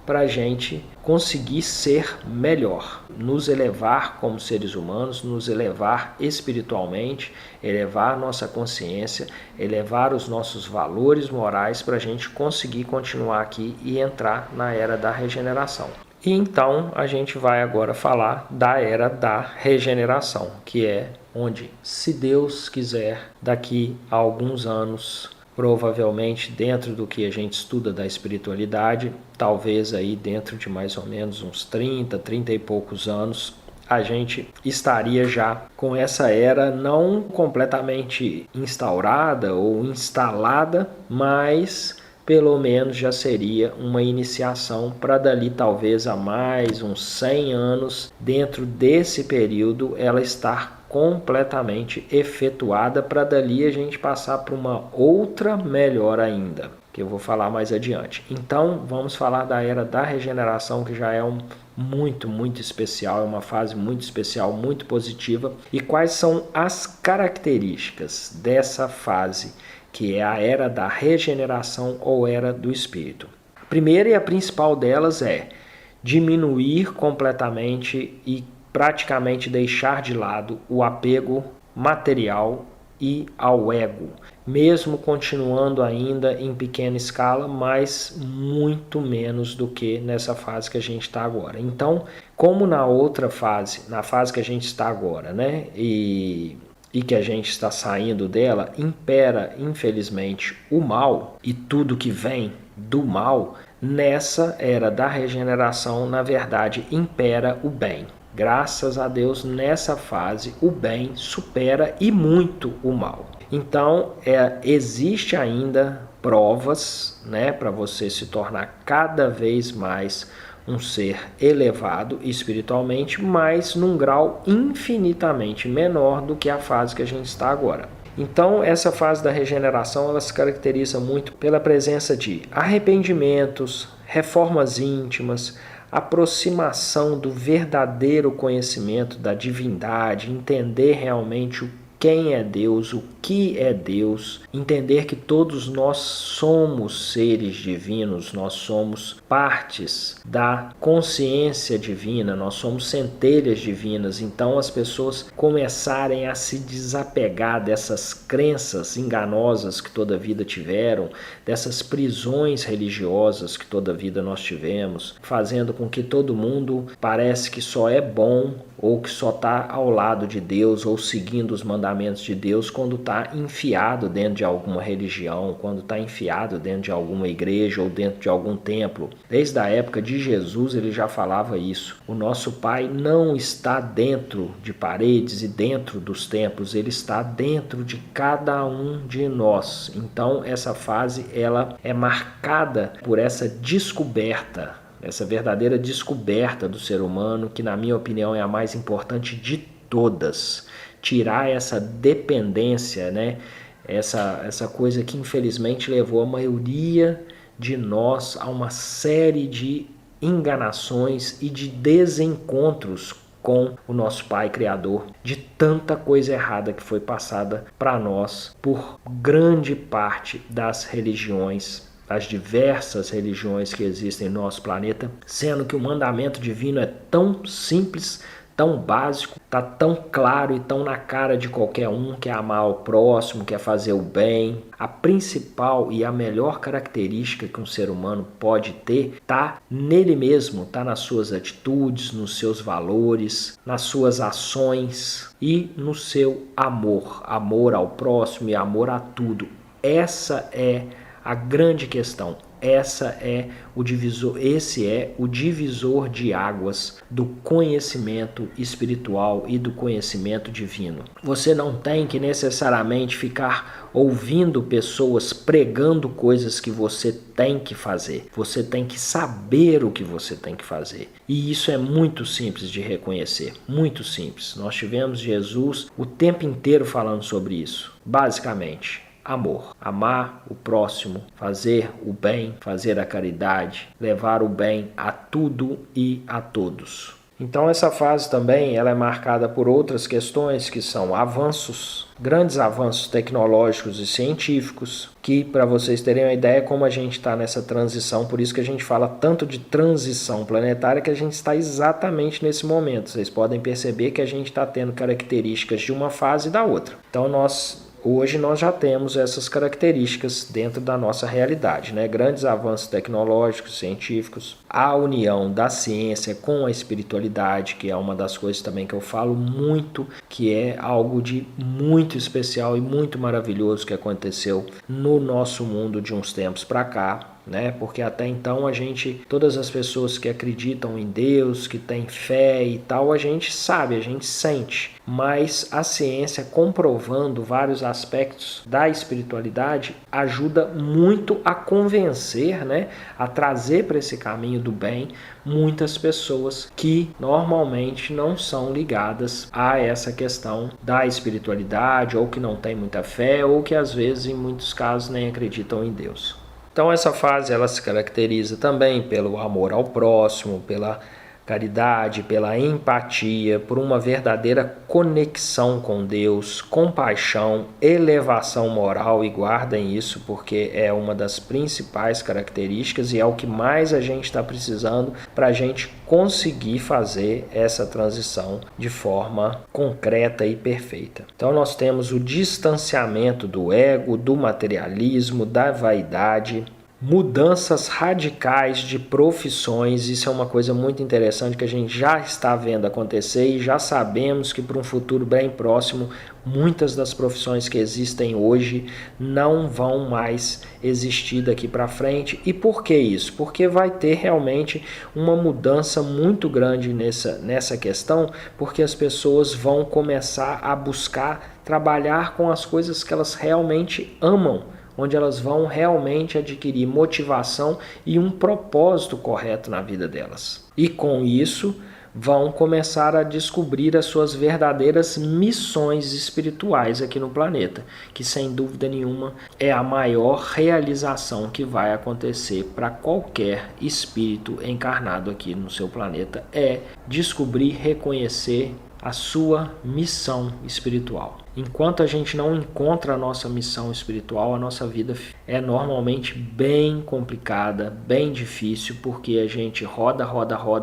para a gente conseguir ser melhor, nos elevar como seres humanos, nos elevar espiritualmente, elevar nossa consciência, elevar os nossos valores morais para a gente conseguir continuar aqui e entrar na era da regeneração. E então a gente vai agora falar da era da regeneração, que é onde, se Deus quiser, daqui a alguns anos, provavelmente dentro do que a gente estuda da espiritualidade, talvez aí dentro de mais ou menos uns 30 e poucos anos, a gente estaria já com essa era não completamente instaurada ou instalada, mas pelo menos já seria uma iniciação para dali talvez a mais uns 100 anos, dentro desse período, ela estar completamente efetuada para dali a gente passar para uma outra melhor ainda, que eu vou falar mais adiante. Então, vamos falar da era da regeneração, que já é muito especial, é uma fase muito especial, muito positiva. E quais são as características dessa fase, que é a era da regeneração ou era do espírito? A primeira e a principal delas é diminuir completamente e praticamente deixar de lado o apego material e ao ego, mesmo continuando ainda em pequena escala, mas muito menos do que nessa fase que a gente está agora. Então, como na outra fase, na fase que a gente está agora, né, e que a gente está saindo dela, impera, infelizmente, o mal e tudo que vem do mal. Nessa era da regeneração, na verdade, impera o bem. Graças a Deus, nessa fase, o bem supera e muito o mal. Então, existe ainda provas, né, para você se tornar cada vez mais um ser elevado espiritualmente, mas num grau infinitamente menor do que a fase que a gente está agora. Então, essa fase da regeneração, ela se caracteriza muito pela presença de arrependimentos, reformas íntimas, aproximação do verdadeiro conhecimento da divindade, entender realmente quem é Deus, o que é Deus, entender que todos nós somos seres divinos, nós somos partes da consciência divina, nós somos centelhas divinas. Então as pessoas começarem a se desapegar dessas crenças enganosas que toda a vida tiveram, dessas prisões religiosas que toda a vida nós tivemos, fazendo com que todo mundo parece que só é bom ou que só está ao lado de Deus ou seguindo os mandamentos de Deus quando está enfiado dentro de alguma religião, quando está enfiado dentro de alguma igreja ou dentro de algum templo. Desde a época de Jesus ele já falava isso. O nosso Pai não está dentro de paredes e dentro dos templos, ele está dentro de cada um de nós. Então essa fase ela é marcada por essa descoberta, essa verdadeira descoberta do ser humano, que na minha opinião é a mais importante de todas. Tirar essa dependência, né? Essa coisa que infelizmente levou a maioria de nós a uma série de enganações e de desencontros com o nosso Pai Criador, de tanta coisa errada que foi passada para nós por grande parte das religiões, as diversas religiões que existem no nosso planeta, sendo que o mandamento divino é tão simples, tão básico, está tão claro e tão na cara de qualquer um, que é amar o próximo, que é fazer o bem. A principal e a melhor característica que um ser humano pode ter está nele mesmo, está nas suas atitudes, nos seus valores, nas suas ações e no seu amor. Amor ao próximo e amor a tudo. Essa é a grande questão. Esse é o divisor de águas do conhecimento espiritual e do conhecimento divino. Você não tem que necessariamente ficar ouvindo pessoas pregando coisas que você tem que fazer. Você tem que saber o que você tem que fazer. E isso é muito simples de reconhecer, muito simples. Nós tivemos Jesus o tempo inteiro falando sobre isso, basicamente. Amor, amar o próximo, fazer o bem, fazer a caridade, levar o bem a tudo e a todos. Então essa fase também ela é marcada por outras questões que são avanços, grandes avanços tecnológicos e científicos, que para vocês terem uma ideia como a gente está nessa transição, por isso que a gente fala tanto de transição planetária, que a gente está exatamente nesse momento. Vocês podem perceber que a gente está tendo características de uma fase e da outra. Então hoje nós já temos essas características dentro da nossa realidade, né? Grandes avanços tecnológicos, científicos, a união da ciência com a espiritualidade, que é uma das coisas também que eu falo muito, que é algo de muito especial e muito maravilhoso que aconteceu no nosso mundo de uns tempos para cá. Né? Porque até então todas as pessoas que acreditam em Deus, que têm fé e tal, a gente sabe, a gente sente, mas a ciência comprovando vários aspectos da espiritualidade ajuda muito a convencer, né? A trazer para esse caminho do bem muitas pessoas que normalmente não são ligadas a essa questão da espiritualidade, ou que não têm muita fé, ou que às vezes em muitos casos nem acreditam em Deus. Então essa fase ela se caracteriza também pelo amor ao próximo, pela caridade, pela empatia, por uma verdadeira conexão com Deus, compaixão, elevação moral, e guardem isso porque é uma das principais características e é o que mais a gente está precisando para a gente conseguir fazer essa transição de forma concreta e perfeita. Então nós temos o distanciamento do ego, do materialismo, da vaidade, mudanças radicais de profissões. Isso é uma coisa muito interessante que a gente já está vendo acontecer e já sabemos que para um futuro bem próximo muitas das profissões que existem hoje não vão mais existir daqui para frente. E por que isso? Porque vai ter realmente uma mudança muito grande nessa questão, porque as pessoas vão começar a buscar trabalhar com as coisas que elas realmente amam, onde elas vão realmente adquirir motivação e um propósito correto na vida delas. E com isso, vão começar a descobrir as suas verdadeiras missões espirituais aqui no planeta, que sem dúvida nenhuma é a maior realização que vai acontecer para qualquer espírito encarnado aqui no seu planeta, é descobrir, reconhecer a sua missão espiritual. Enquanto a gente não encontra a nossa missão espiritual, a nossa vida é normalmente bem complicada, bem difícil, porque a gente roda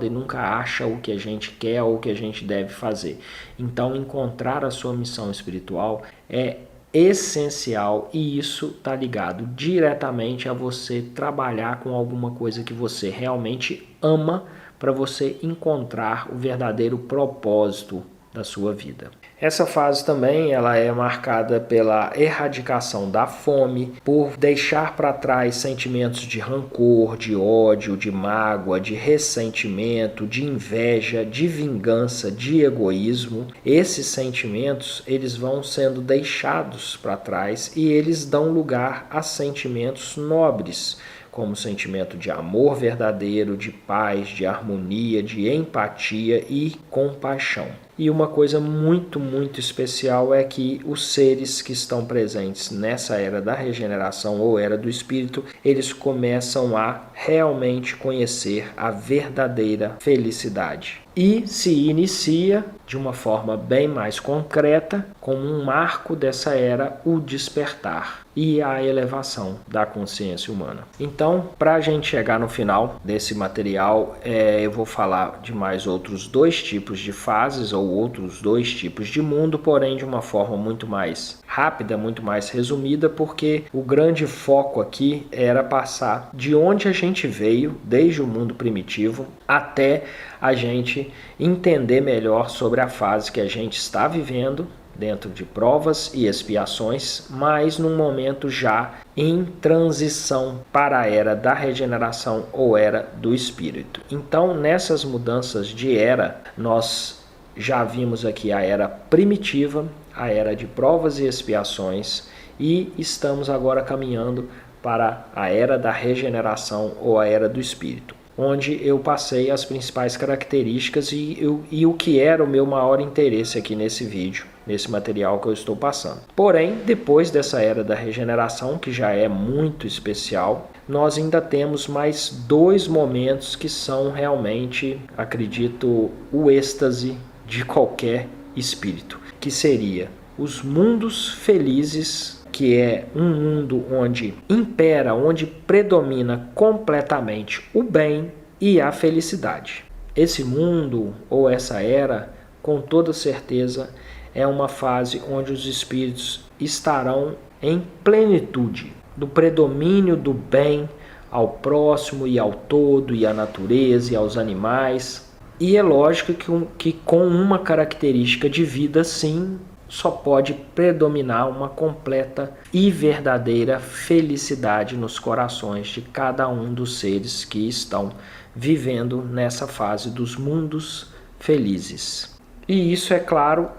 e nunca acha o que a gente quer ou o que a gente deve fazer. Então, encontrar a sua missão espiritual é essencial, e isso está ligado diretamente a você trabalhar com alguma coisa que você realmente ama, para você encontrar o verdadeiro propósito da sua vida. Essa fase também ela é marcada pela erradicação da fome, por deixar para trás sentimentos de rancor, de ódio, de mágoa, de ressentimento, de inveja, de vingança, de egoísmo. Esses sentimentos eles vão sendo deixados para trás e eles dão lugar a sentimentos nobres, como o sentimento de amor verdadeiro, de paz, de harmonia, de empatia e compaixão. E uma coisa muito, muito especial é que os seres que estão presentes nessa era da regeneração ou era do espírito, eles começam a realmente conhecer a verdadeira felicidade. E se inicia de uma forma bem mais concreta, como um marco dessa era, o despertar e a elevação da consciência humana. Então, para a gente chegar no final desse material, eu vou falar de mais outros 2 tipos de fases ou outros 2 tipos de mundo, porém de uma forma muito mais rápida, muito mais resumida, porque o grande foco aqui era passar de onde a gente veio, desde o mundo primitivo, até a gente entender melhor sobre a fase que a gente está vivendo, dentro de provas e expiações, mas num momento já em transição para a era da regeneração ou era do espírito. Então, nessas mudanças de era, nós já vimos aqui a era primitiva, a era de provas e expiações, e estamos agora caminhando para a era da regeneração ou a era do espírito. onde eu passei as principais características e o que era o meu maior interesse aqui nesse vídeo, nesse material que eu estou passando. Porém, depois dessa era da regeneração, que já é muito especial, nós ainda temos mais 2 momentos que são realmente, acredito, o êxtase de qualquer espírito, que seria os mundos felizes, que é um mundo onde impera, onde predomina completamente o bem e a felicidade. Esse mundo ou essa era, com toda certeza, é uma fase onde os espíritos estarão em plenitude do predomínio do bem ao próximo e ao todo, e à natureza e aos animais. E é lógico que com uma característica de vida, sim, só pode predominar uma completa e verdadeira felicidade nos corações de cada um dos seres que estão vivendo nessa fase dos mundos felizes. E isso, é claro,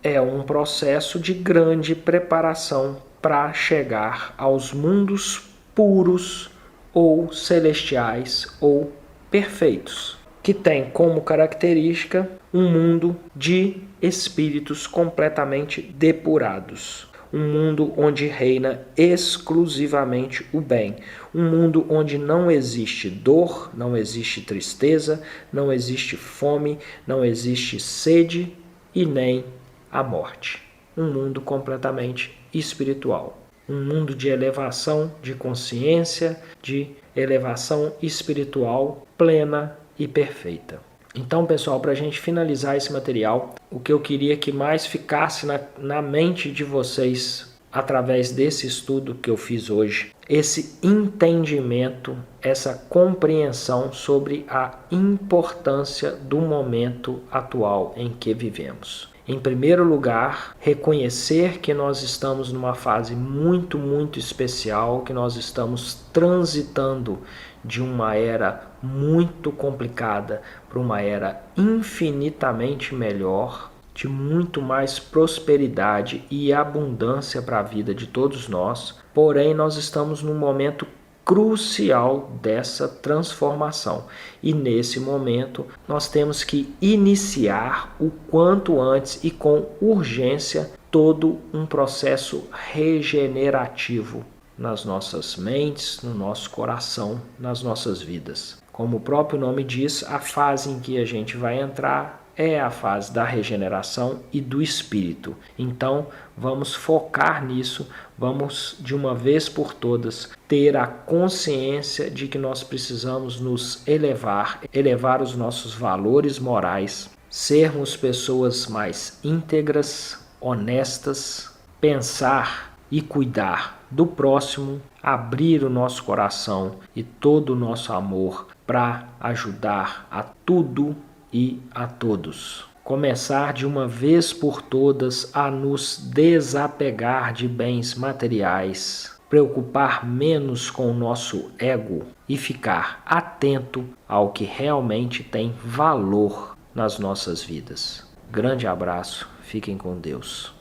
é um processo de grande preparação para chegar aos mundos puros ou celestiais ou perfeitos, que tem como característica um mundo de espíritos completamente depurados, um mundo onde reina exclusivamente o bem, um mundo onde não existe dor, não existe tristeza, não existe fome, não existe sede e nem a morte. Um mundo completamente espiritual, um mundo de elevação de consciência, de elevação espiritual plena e perfeita. Então, pessoal, para a gente finalizar esse material, o que eu queria que mais ficasse na mente de vocês através desse estudo que eu fiz hoje, esse entendimento, essa compreensão sobre a importância do momento atual em que vivemos. Em primeiro lugar, reconhecer que nós estamos numa fase muito, muito especial, que nós estamos transitando de uma era muito complicada para uma era infinitamente melhor, de muito mais prosperidade e abundância para a vida de todos nós. Porém, nós estamos num momento crucial dessa transformação. E nesse momento nós temos que iniciar o quanto antes e com urgência todo um processo regenerativo nas nossas mentes, no nosso coração, nas nossas vidas. Como o próprio nome diz, a fase em que a gente vai entrar é a fase da regeneração e do espírito. Então, vamos focar nisso, vamos de uma vez por todas ter a consciência de que nós precisamos nos elevar os nossos valores morais, sermos pessoas mais íntegras, honestas, pensar e cuidar do próximo, abrir o nosso coração e todo o nosso amor para ajudar a tudo e a todos. Começar de uma vez por todas a nos desapegar de bens materiais, preocupar menos com o nosso ego e ficar atento ao que realmente tem valor nas nossas vidas. Grande abraço, fiquem com Deus.